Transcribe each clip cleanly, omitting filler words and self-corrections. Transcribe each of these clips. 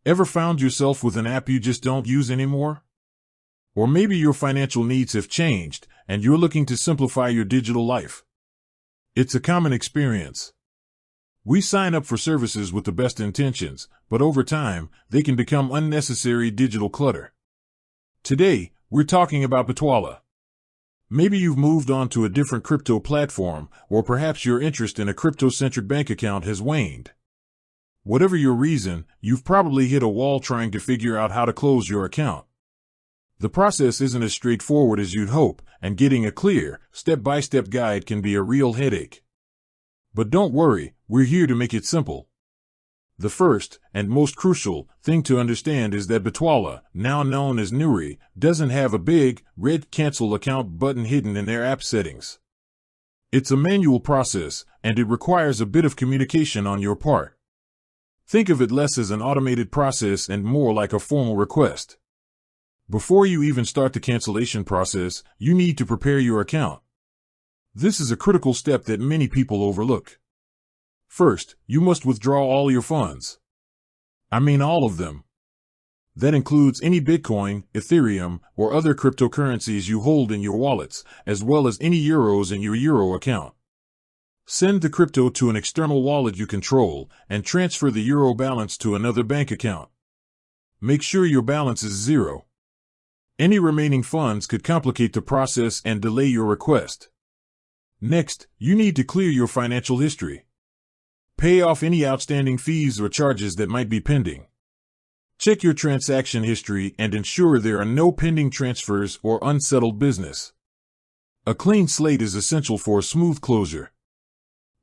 Ever found yourself with an app you just don't use anymore? Or maybe your financial needs have changed and you're looking to simplify your digital life. It's a common experience. We sign up for services with the best intentions, but over time, they can become unnecessary digital clutter. Today, we're talking about Bitwala. Maybe you've moved on to a different crypto platform, or perhaps your interest in a crypto-centric bank account has waned. Whatever your reason, you've probably hit a wall trying to figure out how to close your account. The process isn't as straightforward as you'd hope, and getting a clear, step-by-step guide can be a real headache. But don't worry, we're here to make it simple. The first, and most crucial, thing to understand is that Bitwala, now known as Nuggs, doesn't have a big, red cancel account button hidden in their app settings. It's a manual process, and it requires a bit of communication on your part. Think of it less as an automated process and more like a formal request. Before you even start the cancellation process, you need to prepare your account. This is a critical step that many people overlook. First, you must withdraw all your funds. I mean all of them. That includes any Bitcoin, Ethereum, or other cryptocurrencies you hold in your wallets, as well as any euros in your euro account. Send the crypto to an external wallet you control, and transfer the euro balance to another bank account. Make sure your balance is zero. Any remaining funds could complicate the process and delay your request. Next, you need to clear your financial history. Pay off any outstanding fees or charges that might be pending. Check your transaction history and ensure there are no pending transfers or unsettled business. A clean slate is essential for a smooth closure.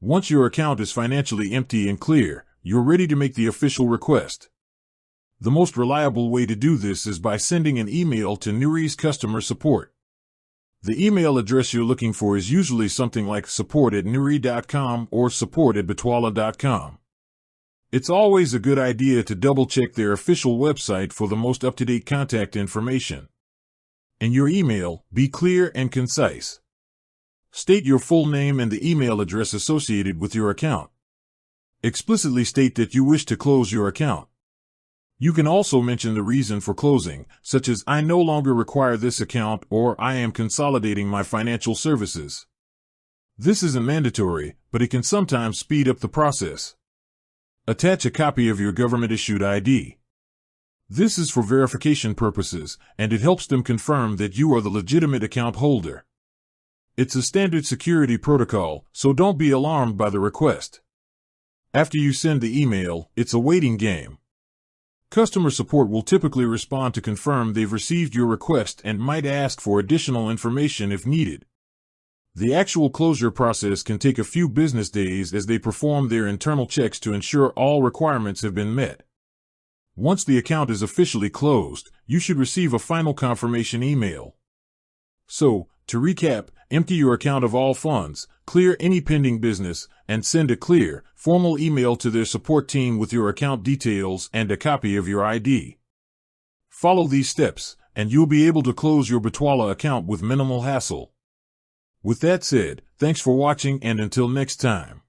Once your account is financially empty and clear, you're ready to make the official request. The most reliable way to do this is by sending an email to Nuggs customer support. The email address you're looking for is usually something like support@nuggs.com or support@bitwala.com. It's always a good idea to double-check their official website for the most up-to-date contact information. In your email, be clear and concise. State your full name and the email address associated with your account. Explicitly state that you wish to close your account. You can also mention the reason for closing, such as "I no longer require this account" or "I am consolidating my financial services." This isn't mandatory, but it can sometimes speed up the process. Attach a copy of your government-issued ID. This is for verification purposes, and it helps them confirm that you are the legitimate account holder. It's a standard security protocol, so don't be alarmed by the request. After you send the email, it's a waiting game. Customer support will typically respond to confirm they've received your request and might ask for additional information if needed. The actual closure process can take a few business days as they perform their internal checks to ensure all requirements have been met. Once the account is officially closed, you should receive a final confirmation email. So, to recap, empty your account of all funds, clear any pending business, and send a clear, formal email to their support team with your account details and a copy of your ID. Follow these steps, and you'll be able to close your Bitwala account with minimal hassle. With that said, thanks for watching, and until next time.